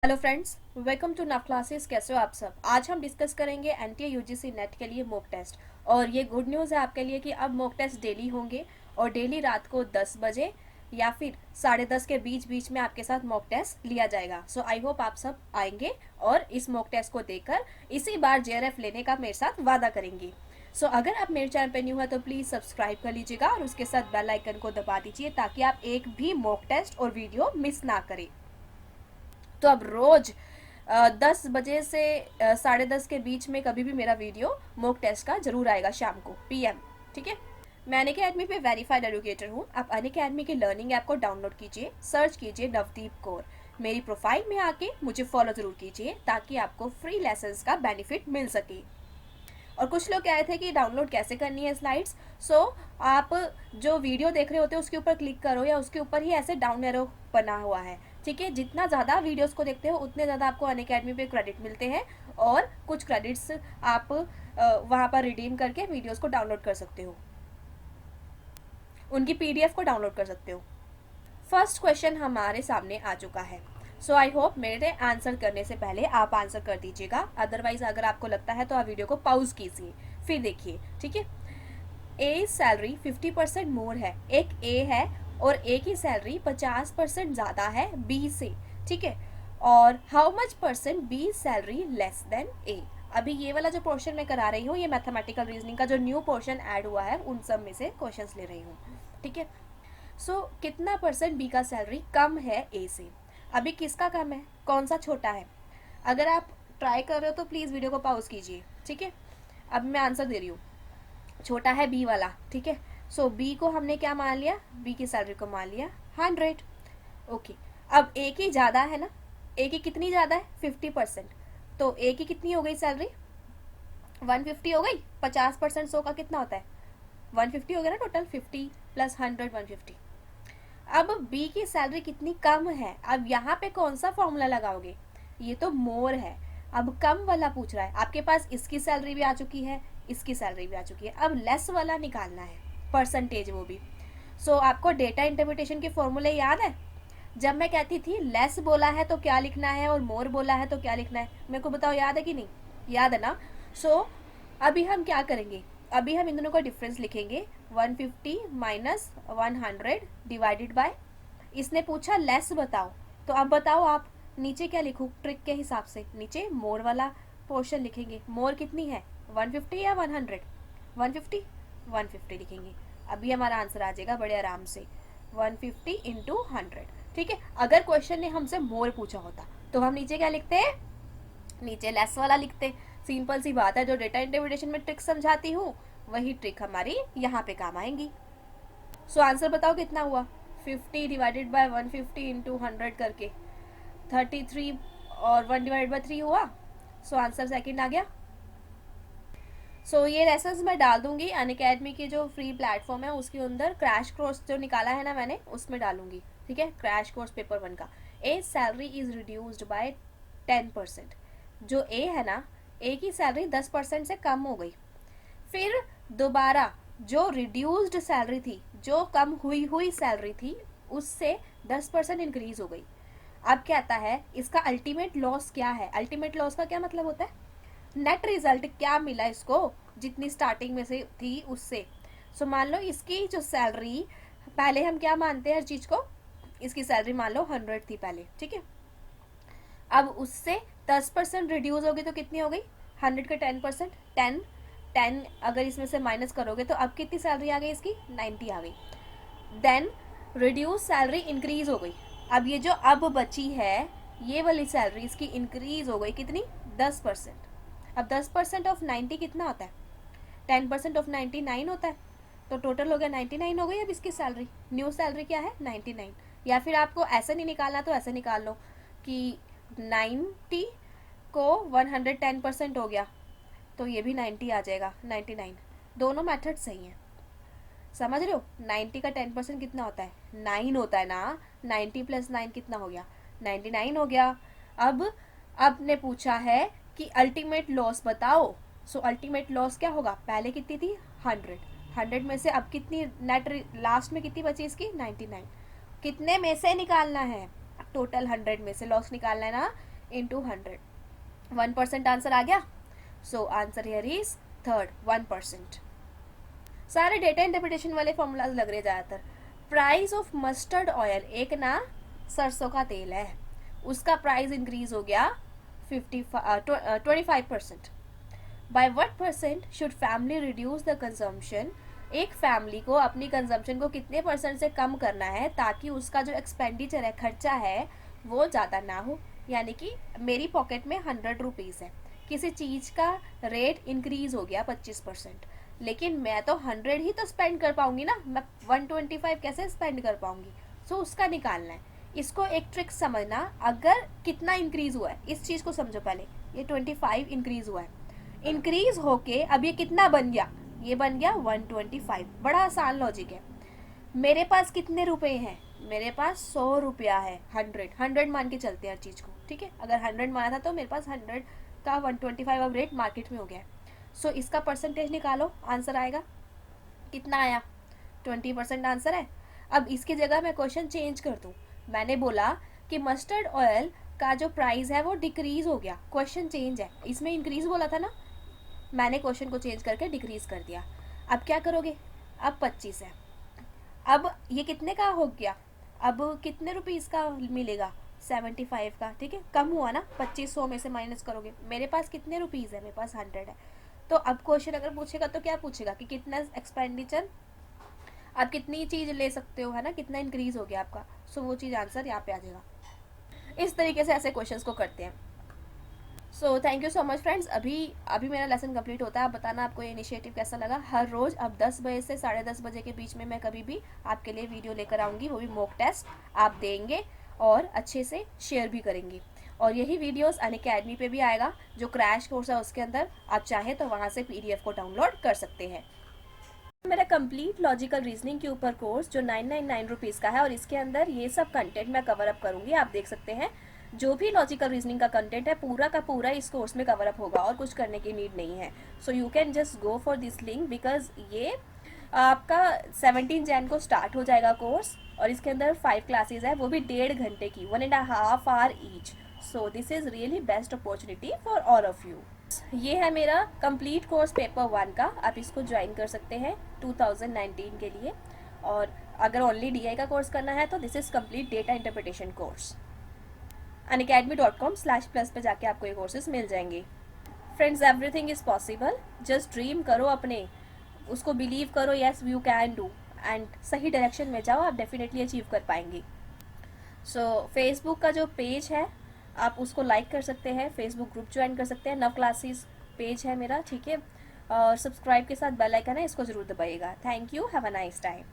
Hello friends, welcome to नव classes. कैसे हो आप सब? आज हम डिस्कस करेंगे एनटीए यूजीसी नेट के लिए मॉक टेस्ट। और ये गुड न्यूज़ है आपके लिए कि अब मॉक टेस्ट डेली होंगे और डेली रात को 10 बजे या फिर 10:30 के बीच बीच में आपके साथ मॉक टेस्ट लिया जाएगा। सो आई होप आप सब आएंगे और इस मॉक टेस्ट को देकर इसी बार जेआरएफ लेने का मेरे साथ वादा करेंगे। सो अगर आप मेरे चैनल पे न्यू है तो प्लीज़ सब्सक्राइब कर लीजिएगा और उसके साथ बेल आइकन को दबा दीजिए ताकि आप एक भी मॉक टेस्ट और वीडियो मिस ना करें। तो अब रोज 10 बजे से 10:30 के बीच में कभी भी मेरा वीडियो मॉक टेस्ट का जरूर आएगा शाम को पीएम। ठीक है। मैं अन अकेडमी पे वेरीफाइड एजुकेटर हूँ। आप अन अकेडमी के लर्निंग ऐप को डाउनलोड कीजिए, सर्च कीजिए नवदीप कौर। मेरी प्रोफाइल में आके मुझे फॉलो जरूर कीजिए ताकि आपको फ्री लेसन्स का बेनिफिट मिल सके। और कुछ लोग कह रहे थे कि डाउनलोड कैसे करनी है स्लाइड्स। सो आप जो वीडियो देख रहे होते हो उसके ऊपर क्लिक करो या उसके ऊपर ही ऐसे डाउन एरो बना हुआ है। ठीक है। जितना ज़्यादा वीडियोस को देखते हो उतने ज़्यादा आपको अन अकेडमी पे क्रेडिट मिलते हैं और कुछ क्रेडिट्स आप वहाँ पर रिडीम करके वीडियोस को डाउनलोड कर सकते हो, उनकी पीडीएफ को डाउनलोड कर सकते हो। फर्स्ट क्वेश्चन हमारे सामने आ चुका है। सो आई होप मेरे आंसर करने से पहले आप आंसर कर दीजिएगा। अदरवाइज अगर आपको लगता है तो आप वीडियो को पॉज कीजिए फिर देखिए। ठीक है। ए सैलरी 50% मोर है। एक ए है और ए की सैलरी 50% ज़्यादा है बी से। ठीक है। और how much percent B salary less than A. अभी ये वाला जो पोर्शन मैं करा रही हूँ ये मैथमेटिकल रीजनिंग का जो न्यू पोर्शन ऐड हुआ है उन सब में से क्वेश्चंस ले रही हूँ। ठीक है। सो कितना परसेंट बी का सैलरी कम है ए से। अभी किसका कम है, कौन सा छोटा है? अगर आप ट्राई कर रहे हो तो प्लीज़ वीडियो को पॉज कीजिए। ठीक है। अब मैं आंसर दे रही हूँ। छोटा है बी वाला। ठीक है। सो बी को हमने क्या मान लिया, बी की सैलरी को मान लिया 100। ओके। अब ए की ज़्यादा है ना, ए की कितनी ज़्यादा है 50%। तो ए की कितनी हो गई सैलरी 150 हो गई। 50% 100 का कितना होता है 150 हो गया ना। Total 50 plus 100 150। अब बी की सैलरी कितनी कम है। अब यहाँ पे कौन सा फॉर्मूला लगाओगे, ये तो मोर है। अब कम वाला पूछ रहा है, आपके पास इसकी सैलरी भी आ चुकी है, इसकी सैलरी भी आ चुकी है। अब लेस वाला निकालना है, परसेंटेज वो भी। सो आपको डेटा इंटरप्रिटेशन के फॉर्मूले याद है? जब मैं कहती थी लेस बोला है तो क्या लिखना है और मोर बोला है तो क्या लिखना है, मेरे को बताओ याद है कि नहीं? याद है ना। सो अभी हम क्या करेंगे, अभी हम इन दोनों का डिफरेंस लिखेंगे। 150 माइनस 100 डिवाइडेड बाय, इसने पूछा लेस बताओ तो अब बताओ आप नीचे क्या लिखूं ट्रिक के हिसाब से। नीचे मोर वाला पोर्शन लिखेंगे। मोर कितनी है 150 या 100? 150 150 लिखेंगे। अभी हमारा आंसर आ जाएगा बड़े आराम से 150 इंटू 100। ठीक है। अगर क्वेश्चन ने हमसे मोर पूछा होता तो हम नीचे क्या लिखते हैं, नीचे लेस वाला लिखते। सिंपल सी बात है, जो डेटा इंटरप्रिटेशन में ट्रिक समझाती हूँ वही ट्रिक हमारी यहाँ पे काम आएंगी। सो आंसर बताओ कितना हुआ, 50 डिवाइडेड बाय 150 इंटू 100 करके 33 और 1 डिवाइडेड बाय 3 हुआ। सो आंसर सेकंड आ गया। सो ये लेसन्स मैं डाल दूंगी अन अकेडमी की जो फ्री प्लेटफॉर्म है उसके अंदर। क्रैश कोर्स जो निकाला है ना मैंने उसमें डालूंगी। ठीक है। क्रैश कोर्स पेपर 1 का। ए सैलरी इज रिड्यूस्ड बाय 10%। जो ए है ना, ए की सैलरी 10% से कम हो गई। फिर दोबारा जो रिड्यूस्ड सैलरी थी, जो कम हुई हुई सैलरी थी उससे 10% इंक्रीज हो गई। अब कहता है इसका अल्टीमेट लॉस क्या है। अल्टीमेट लॉस का क्या मतलब होता है, नेट रिजल्ट क्या मिला इसको जितनी स्टार्टिंग में से थी उससे। सो मान लो इसकी जो सैलरी, पहले हम क्या मानते हैं हर चीज को, इसकी सैलरी मान लो 100 थी पहले। ठीक है। अब उससे 10% रिड्यूस हो गई तो कितनी हो गई 100 का 10%, 10 अगर इसमें से माइनस करोगे तो अब कितनी सैलरी आ गई इसकी 90 आ गई। देन रिड्यूस सैलरी इंक्रीज हो गई। अब ये जो अब बची है ये वाली सैलरी इसकी इंक्रीज हो गई कितनी 10%। अब 10% ऑफ 90 कितना होता है, 10% ऑफ 99 होता है। तो टोटल हो गया 99 हो गई अब इसकी सैलरी। न्यू सैलरी क्या है 99। या फिर आपको ऐसे नहीं निकालना तो ऐसे निकाल लो कि 90 को 110% हो गया तो ये भी 90 आ जाएगा 99। दोनों मेथड सही हैं, समझ रहे हो। 90 का 10% कितना होता है 9 होता है ना। 90 प्लस 9 कितना हो गया 99 हो गया। अब ने पूछा है कि अल्टीमेट लॉस बताओ। सो अल्टीमेट लॉस क्या होगा, पहले कितनी थी 100, 100 में से अब कितनी नेट लास्ट में कितनी बची इसकी 99। कितने में से निकालना है, टोटल 100 में से लॉस निकालना है ना। इंटू 100, 1% आंसर आ गया. So answer here is third, 1%. सारे डेटा इंटरप्रिटेशन वाले फॉर्मूलाज लग रहे ज़्यादातर. प्राइस ऑफ मस्टर्ड ऑयल, एक ना सरसों का तेल है, उसका प्राइस इंक्रीज हो गया 25%. By what percent should family reduce the consumption, एक फैमिली को अपनी कंजम्पशन को कितने परसेंट से कम करना है ताकि उसका जो एक्सपेंडिचर है, खर्चा है, वो ज़्यादा ना हो. यानी कि मेरी पॉकेट में 100 रुपीज़ है, किसी चीज़ का रेट इंक्रीज हो गया 25%, लेकिन मैं तो 100 ही तो स्पेंड कर पाऊंगी ना, मैं 125 कैसे स्पेंड कर पाऊंगी. सो उसका निकालना है. इसको एक ट्रिक समझना, अगर कितना इंक्रीज हुआ है इस चीज़ को समझो पहले. ये 25 इंक्रीज हुआ है, इंक्रीज होके अब ये कितना बन गया, ये बन गया 125. बड़ा आसान लॉजिक है. मेरे पास कितने रुपए हैं, मेरे पास 100 रुपया है. 100 मान के चलते हैं हर चीज़ को, ठीक है. अगर 100 माना था तो मेरे पास 100 का 125 अब रेट मार्केट में हो गया है. सो इसका परसेंटेज निकालो, आंसर आएगा. कितना आया, 20% आंसर है. अब इसकी जगह मैं क्वेश्चन चेंज कर दूँ. मैंने बोला कि मस्टर्ड ऑयल का जो प्राइस है वो डिक्रीज हो गया. क्वेश्चन चेंज है, इसमें इंक्रीज बोला था ना, मैंने क्वेश्चन को चेंज करके डिक्रीज कर दिया. अब क्या करोगे, अब 25 है, अब ये कितने का हो गया, अब कितने रुपीज़ का मिलेगा, 75 का. ठीक है, कम हुआ ना, 2500 में से माइनस करोगे. मेरे पास कितने रुपीज़ है, मेरे पास 100 है. तो अब क्वेश्चन अगर पूछेगा तो क्या पूछेगा कि कितना एक्सपेंडिचर, आप कितनी चीज़ ले सकते हो, है ना, कितना इंक्रीज हो गया आपका. सो वो चीज़ आंसर यहाँ पे आ जाएगा. इस तरीके से ऐसे क्वेश्चंस को करते हैं. So thank you so much friends. अभी मेरा लेसन कंप्लीट होता है. आप बताना आपको ये इनिशिएटिव कैसा लगा. हर रोज़ अब 10 बजे से 10:30 बजे के बीच में मैं कभी भी आपके लिए वीडियो लेकर आऊँगी, वो भी मॉक टेस्ट आप देंगे और अच्छे से शेयर भी करेंगी. और यही वीडियोस अनअकैडमी पे भी आएगा, जो क्रैश कोर्स है उसके अंदर आप चाहें तो वहाँ से PDF को डाउनलोड कर सकते हैं. मेरा कंप्लीट लॉजिकल रीजनिंग के ऊपर कोर्स जो 999 रुपीज़ का है, और इसके अंदर ये सब कंटेंट मैं कवर अप करूँगी. आप देख सकते हैं जो भी लॉजिकल रीजनिंग का कंटेंट है पूरा का पूरा इस कोर्स में कवर अप होगा और कुछ करने की नीड नहीं है. So you can just go for this link because ये आपका 17 जैन को स्टार्ट हो जाएगा कोर्स, और इसके अंदर 5 क्लासेज है, वो भी 1.5 घंटे की, 1.5 hour each. So this is really best opportunity for all of you. ये है मेरा कंप्लीट कोर्स पेपर 1 का, आप इसको ज्वाइन कर सकते हैं 2019 के लिए. और अगर ओनली DI का कोर्स करना है तो this is complete data interpretation course. unacademy.com/plus पे जाके आपको ये कोर्सेज मिल जाएंगे. Friends, everything is possible. Just dream करो अपने, उसको बिलीव करो, yes you can do, and सही डायरेक्शन में जाओ, आप डेफिनेटली अचीव कर पाएंगे. सो फेसबुक का जो पेज है आप उसको लाइक कर सकते हैं, फेसबुक ग्रुप ज्वाइन कर सकते हैं. 9 क्लासेस पेज है मेरा, ठीक है. और सब्सक्राइब के साथ बेल आइकन है, इसको ज़रूर दबाइएगा. Thank you, have a nice time.